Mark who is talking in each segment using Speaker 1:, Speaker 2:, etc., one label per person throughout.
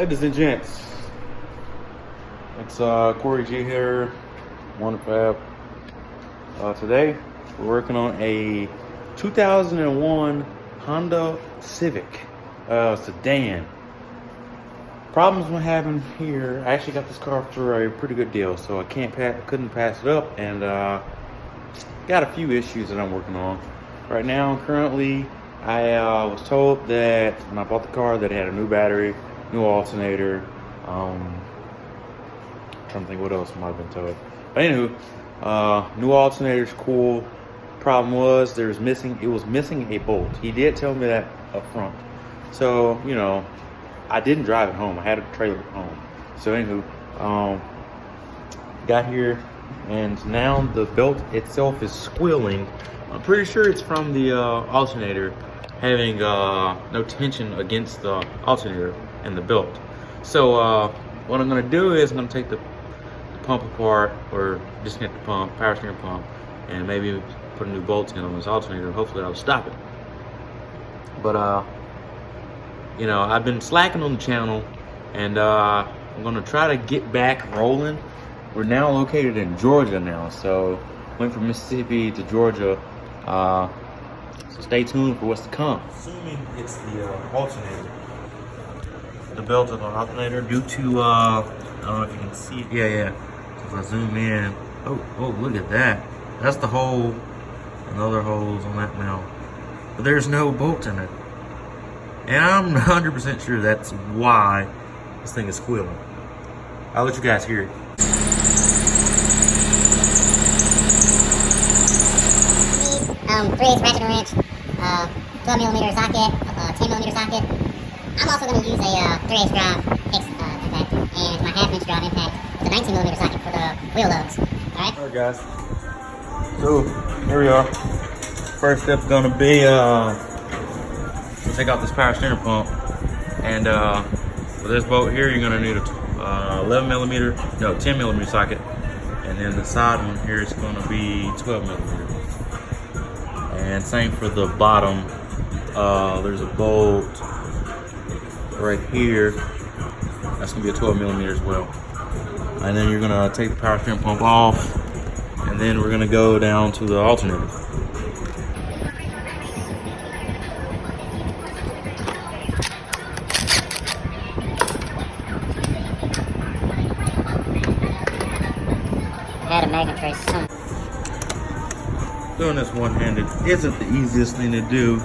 Speaker 1: Ladies and gents, it's Corey G here, Fab. Today we're working on a 2001 Honda Civic sedan. Problems we're having here. I actually got this car for a pretty good deal, so I couldn't pass it up, and got a few issues that I'm working on right now. Currently, I was told that when I bought the car that it had a new battery, new alternator. I'm trying to think what else I might have been told. But anywho, new alternator's cool. Problem was it was missing a bolt. He did tell me that up front. So, you know, I didn't drive it home. I had a trailer at home. So anywho, got here and now the belt itself is squealing. I'm pretty sure it's from the alternator having no tension against the alternator and the belt. So what I'm gonna do is I'm gonna take the pump apart, or disconnect the pump, power steering pump, and maybe put a new bolt in on this alternator. Hopefully that'll stop it. But you know, I've been slacking on the channel, and I'm gonna try to get back rolling. We're now located in Georgia now, so went from Mississippi to Georgia. So stay tuned for what's to come. Assuming it's the alternator, the belt of the alternator, due to I don't know if you can see it. Yeah. So if I zoom in, oh, look at that. That's the hole, and other holes on that mount. But there's no bolt in it, and I'm 100% sure that's why this thing is squealing. I'll let you guys hear it.
Speaker 2: Three-eighths ratchet wrench, 12mm socket, 10mm socket. I'm also going to use a 3/8 drive impact, and my 1/2 inch drive impact with a 19mm socket for the wheel loads. Alright
Speaker 1: guys, so here we are. First step's going to be we'll take out this power steering pump, and for this bolt here you're going to need a 10mm socket, and then the side one here is going to be 12mm. And same for the bottom. There's a bolt right here. That's gonna be a 12mm as well. And then you're gonna take the power steering pump off, and then we're gonna go down to the alternator.
Speaker 2: Had a magnet trace somewhere.
Speaker 1: Doing this one-handed isn't the easiest thing to do,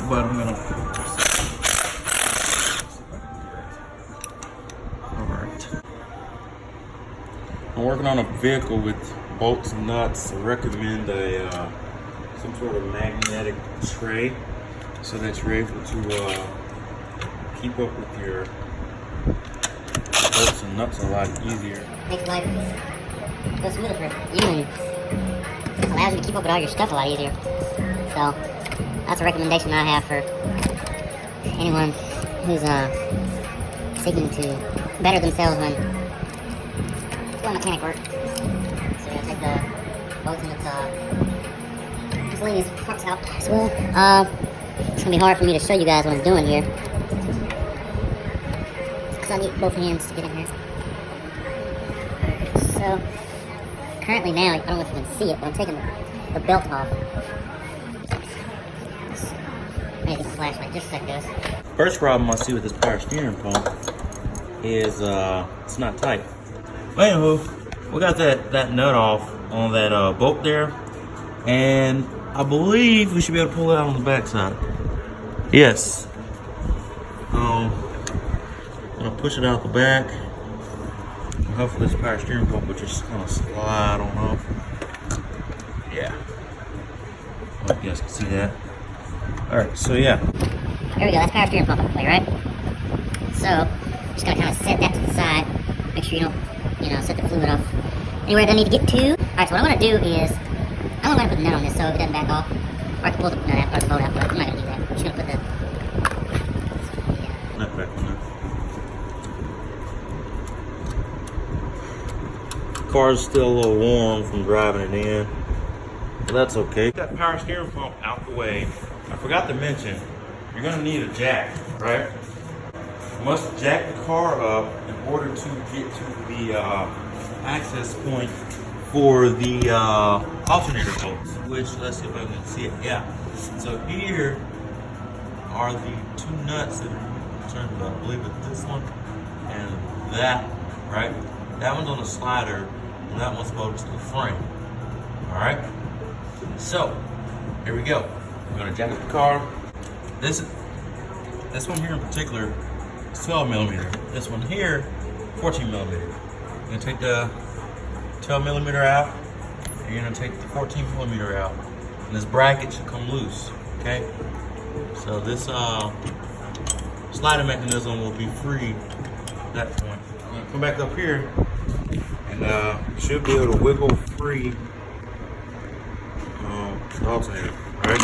Speaker 1: but I'm gonna. All right. I'm working on a vehicle with bolts and nuts. I recommend some sort of magnetic tray so that you're able to keep up with your bolts and nuts a lot easier.
Speaker 2: Makes life go smoother for you. Allows you to keep up with all your stuff a lot easier. So that's a recommendation I have for anyone who's seeking to better themselves when doing mechanic work. So you're gonna take the bolts and just leave these parts out as well. It's gonna be hard for me to show you guys what I'm doing here, because I need both hands to get in here. So currently now, I don't know if you can see it, but I'm taking the belt off. Maybe the flashlight, just a sec, guys.
Speaker 1: First problem I see with this power steering pump is it's not tight. But anywho, we got that nut off on that bolt there, and I believe we should be able to pull it out on the back side. Yes. I'm gonna push it out the back. Hopefully this power steering pump will just kind of slide on off. Yeah. I hope you guys can see that. Alright, so yeah.
Speaker 2: There we go, that's power steering pump play, right? So, just gonna kind of set that to the side. Make sure you don't, set the fluid off anywhere it doesn't need to get to. Alright, so what I'm gonna do is, I'm gonna put the nut on this so it doesn't back off. Or I can pull the nut out, or the bolt out, but I'm not gonna do that. I'm just gonna put the
Speaker 1: nut back on there. Car's still a little warm from driving it in, but that's okay. Get that power steering pump out the way. I forgot to mention, you're gonna need a jack, right? must jack the car up in order to get to the access point for the alternator bolts. Which, let's see if I can see it. Yeah. So here are the two nuts that are turned. I believe it's this one and that, right? That one's on the slider, and that one's bolted to the frame. All right. So here we go. We're gonna jack up the car. This one here in particular is 12 millimeter. This one here, 14 millimeter. You're gonna take the 12 millimeter out, and you're gonna take the 14 millimeter out, and this bracket should come loose. Okay. So this slider mechanism will be free at that point. I'm gonna come back up here, and you should be able to wiggle free the alternator. All right.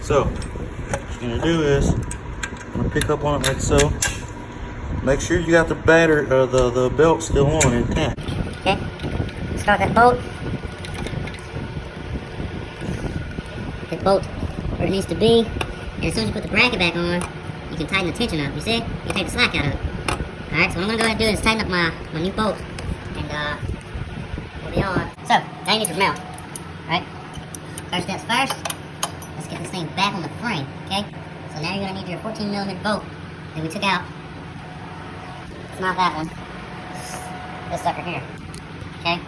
Speaker 1: So what you're gonna do is I'm gonna pick up on it like so. Make sure you got the the belt still on intact.
Speaker 2: Okay. Start that bolt. That bolt where it needs to be. And as soon as you put the bracket back on, you can tighten the tension up. You see? You can take the slack out of it. Alright, so what I'm gonna go ahead and do is tighten up my new bolt. And we'll be on. So, now you need your mount. Right? First steps first. Let's get this thing back on the frame, okay? So now you're gonna need your 14 millimeter bolt that we took out. It's not that one. This sucker here. Okay?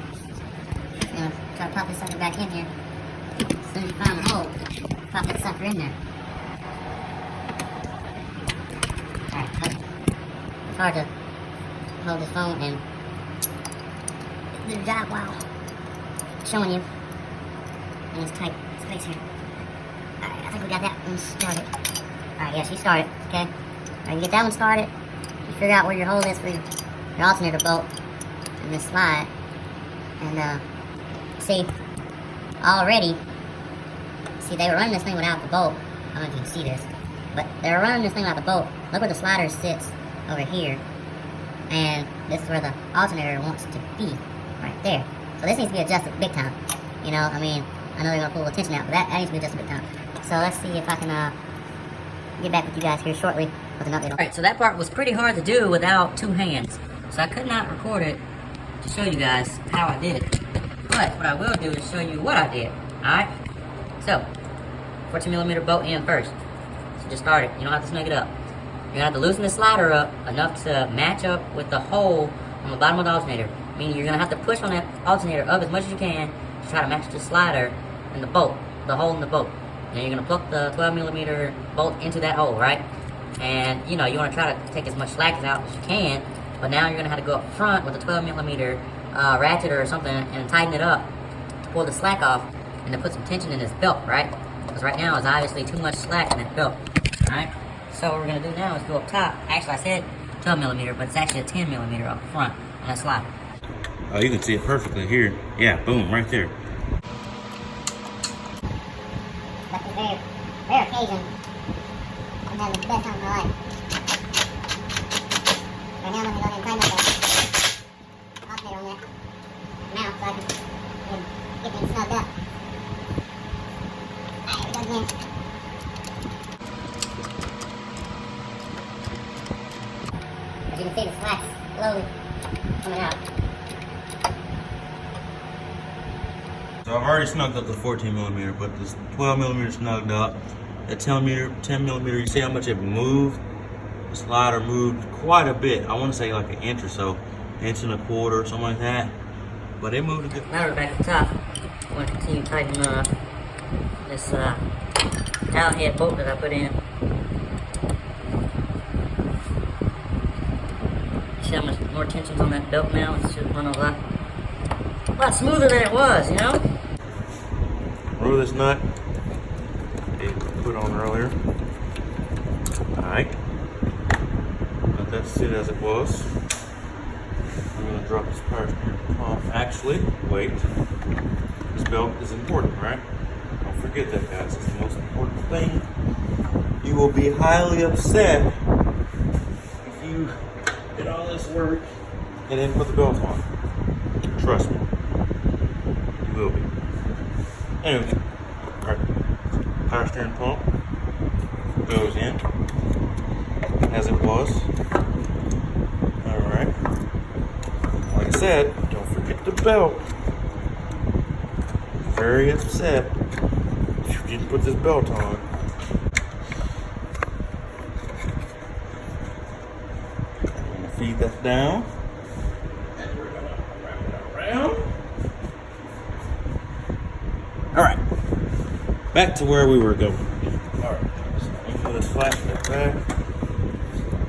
Speaker 2: I'm gonna try to pop this sucker back in here. As soon as you find the hole, pop that sucker in there. Alright, it's hard to hold this phone and do the job while showing you in this tight space here. Alright, I think we got that one started. Alright, yes, you started, okay? Alright, you get that one started. You figure out where your hole is for your alternator bolt and this slide. And see, already, they were running this thing without the bolt. I don't know if you can see this, but they were running this thing without the bolt. Look where the slider sits over here, and this is where the alternator wants to be, right there. So this needs to be adjusted big time. You know, I mean, I know they're gonna pull the tension out, but that needs to be adjusted big time. So let's see if I can get back with you guys here shortly with an update. Alright, so that part was pretty hard to do without two hands. So I could not record it to show you guys how I did it. But what I will do is show you what I did. Alright? So, 14 millimeter bolt in first. So just start it. You don't have to snug it up. You're gonna have to loosen the slider up enough to match up with the hole on the bottom of the alternator. Meaning you're gonna have to push on that alternator up as much as you can to try to match the slider and the bolt, the hole in the bolt. Then you're gonna plug the 12 millimeter bolt into that hole, right? And you know, you wanna try to take as much slack out as you can, but now you're gonna have to go up front with a 12 millimeter ratchet or something and tighten it up to pull the slack off and to put some tension in this belt, right? Because right now is obviously too much slack in that belt, alright? So what we're gonna do now is go up top. Actually, I said 12 millimeter, but it's actually a 10 millimeter up front on that slider.
Speaker 1: Oh, you can see it perfectly here. Yeah, boom, right there.
Speaker 2: But the rare occasion, I'm having the best time of my life. Right now, I'm gonna go ahead and tighten up that alternator on that mount so I can get things snugged up. Alright, here we go again. As you can see, the slack's slowly coming out.
Speaker 1: So I've already snugged up the 14 millimeter, but this 12 millimeter snugged up. That 10 millimeter, you see how much it moved? The slider moved quite a bit. I want to say like an inch or so, inch and a quarter, something like that. But it moved a good.
Speaker 2: Now we're back at the top. I want to continue tightening this towel head bolt that I put in. See how much more tension's on that belt now? It should run a lot smoother than it was, you know?
Speaker 1: Remove this nut it put on earlier. Alright. Let that sit as it was. I'm going to drop this power steering pump. Actually, wait. This belt is important, right? Don't forget that, guys. It's the most important thing. You will be highly upset if you did all this work and didn't put the belt on. Trust me. You will be. Anyway, alright. Power steering pump goes in. as it was. Alright. Like I said, don't forget the belt. Very upset if you didn't put this belt on. I'm gonna feed that down. And we're gonna wrap it around. Alright. Back to where we were going. Alright. So let me put this flashlight back.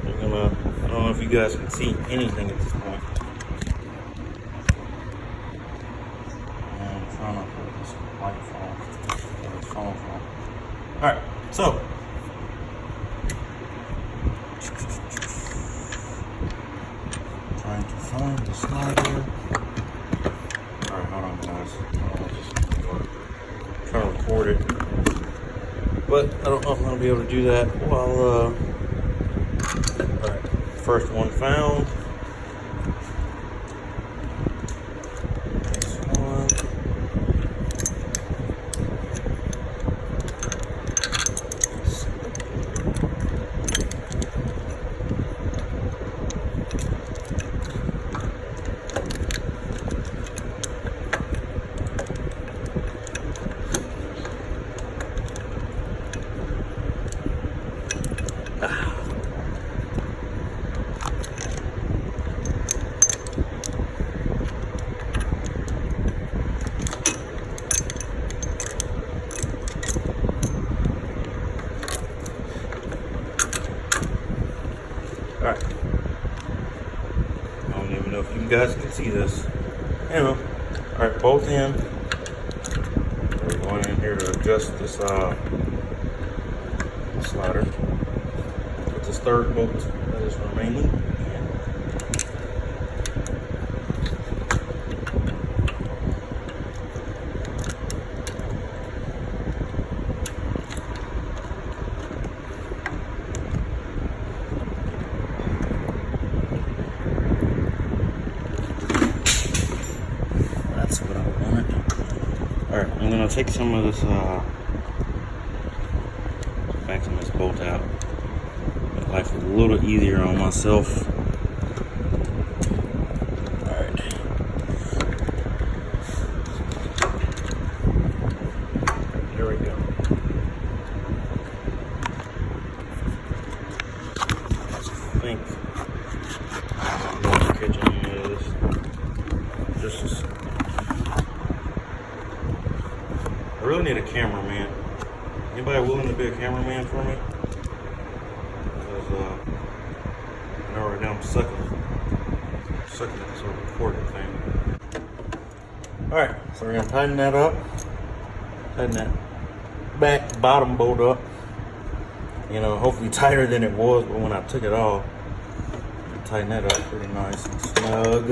Speaker 1: We're gonna, I don't know if you guys can see anything at this point. I'm trying to put this microphone or this phone. Alright, so trying to find the slider. Alright, hold on guys. I'll just try to record it. But I don't know if I'm gonna be able to do that while alright. First one found. Next one. Alright. I don't even know if you guys can see this. Anyway, alright, both in. We're going in here to adjust this slider. Put this third bolt that is remaining in. That's what I wanted. Alright, I'm gonna take some of this back some of this bolt out. Make life a little easier on myself. Alright. There we go. I think I'm going to catch any of this. Just a I really need a cameraman. Anybody willing to be a cameraman for me? Because I know right now I'm sucking at this little recording thing. Alright, so we're gonna tighten that up. Tighten that back bottom bolt up. You know, hopefully tighter than it was, but when I took it off, tighten that up pretty nice and snug.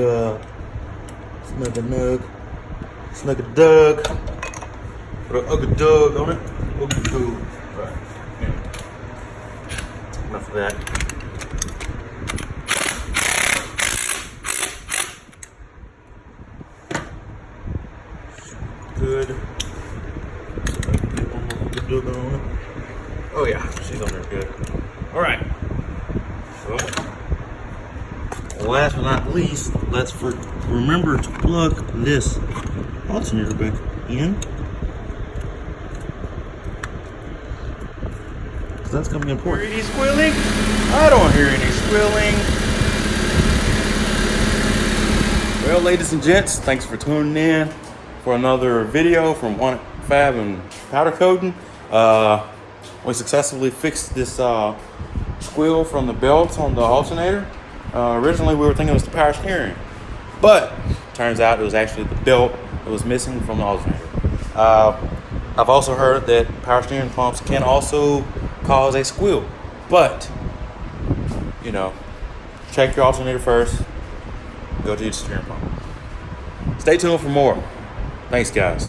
Speaker 1: Snug a dug. Put an ugly dug on it. Ugly dug. Right. Yeah. Enough of that. Good. Good dug on it. Oh yeah, she's on there good. Alright. So, last but not least, let's remember to plug this alternator back in. That's gonna be important. Hear any squealing? I don't hear any squealing. Well, ladies and gents, thanks for tuning in for another video from Wanted Fab and Powder Coating. We successfully fixed this squeal from the belt on the alternator. Originally, we were thinking it was the power steering, but turns out it was actually the belt that was missing from the alternator. I've also heard that power steering pumps can also cause a squeal, but you know, check your alternator first, go to your steering pump. Stay tuned for more. Thanks guys.